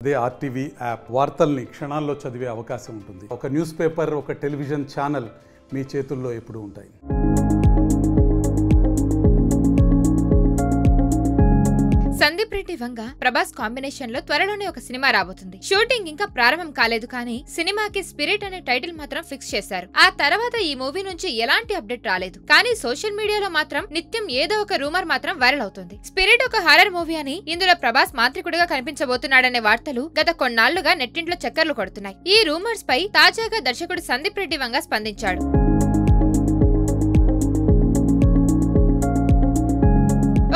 అదే RTV app వార్తల్ని క్షణాల్లో చదివే అవకాశం ఉంటుంది. ఒక న్యూస్ పేపర్, ఒక టెలివిజన్ ఛానల్ మీ చేతుల్లో ఎప్పుడూ ఉంటాయి. సందీప్ రెడ్డి వంగ ప్రభాస్ కాంబినేషన్ లో త్వరలోనే ఒక సినిమా రాబోతుంది. షూటింగ్ ఇంకా ప్రారంభం కాలేదు కానీ సినిమాకి స్పిరిట్ అనే టైటిల్ మాత్రం ఫిక్స్ చేశారు. ఆ తర్వాత ఈ మూవీ నుంచి ఎలాంటి అప్డేట్ రాలేదు. కానీ సోషల్ మీడియాలో మాత్రం నిత్యం ఏదో ఒక రూమర్ మాత్రం వైరల్ అవుతుంది. స్పిరిట్ ఒక హారర్ మూవీ అని, ఇందులో ప్రభాస్ మాంత్రికుడిగా కనిపించబోతున్నాడనే వార్తలు గత కొన్నాళ్లుగా నెట్టింట్లో చక్కర్లు కొడుతున్నాయి. ఈ రూమర్స్ పై తాజాగా దర్శకుడు సందీప్ రెడ్డి వంగ స్పందించాడు.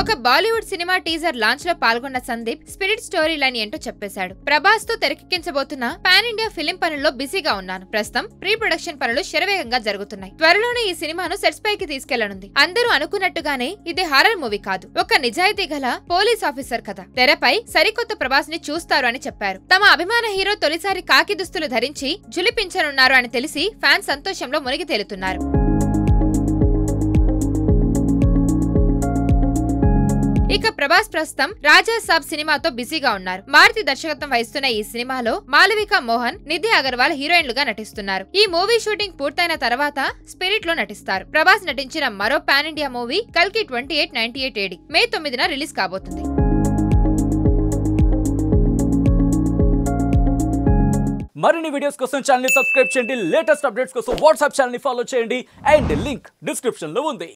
ఒక బాలీవుడ్ సినిమా టీజర్ లాంచ్ లో పాల్గొన్న సందీప్ స్పిరిట్ స్టోరీ లైన్ ఏంటో చెప్పేశాడు. ప్రభాస్ తో తెరకెక్కించబోతున్న పాన్ ఇండియా ఫిలిం పనుల్లో బిజీగా ఉన్నాను. ప్రస్తుతం ప్రీ ప్రొడక్షన్ పనులు శరవేగంగా జరుగుతున్నాయి. త్వరలోనే ఈ సినిమాను సెట్స్ పైకి తీసుకెళ్లనుంది. అందరూ అనుకున్నట్టుగానే ఇది హారర్ మూవీ కాదు, ఒక నిజాయితీ గల పోలీస్ ఆఫీసర్ కథ. తెరపై సరికొత్త ప్రభాస్ ని చూస్తారు అని చెప్పారు. తమ అభిమాన హీరో తొలిసారి కాకి దుస్తులు ధరించి జులిపించనున్నారు అని తెలిసి ఫ్యాన్స్ సంతోషంలో మునిగి తేలుతున్నారు. ఇక ప్రభాస్ ప్రస్తుతం రాజా సాబ్ సినిమాతో బిజీగా ఉన్నారు. మారుతి దర్శకత్వం వహిస్తున్న ఈ సినిమాలో మాలవిక మోహన్, నిధి అగర్వాల్ హీరోయిన్లుగా నటిస్తున్నారు. ఈ మూవీ షూటింగ్ పూర్తయిన తర్వాత స్పిరిట్ లో నటిస్తారు. ప్రభాస్ నటించిన మరో పాన్ ఇండియా మూవీ కల్కి 2898 AD మే 9న రిలీజ్ కాబోతుంది. మరిన్ని వీడియోస్ కోసం ఛానల్ ని సబ్స్క్రైబ్ చేయండి. లేటెస్ట్ అప్డేట్స్ కోసం వాట్సాప్ ఛానల్ ని ఫాలో చేయండి. అండ్ లింక్ డిస్క్రిప్షన్ లో ఉంది.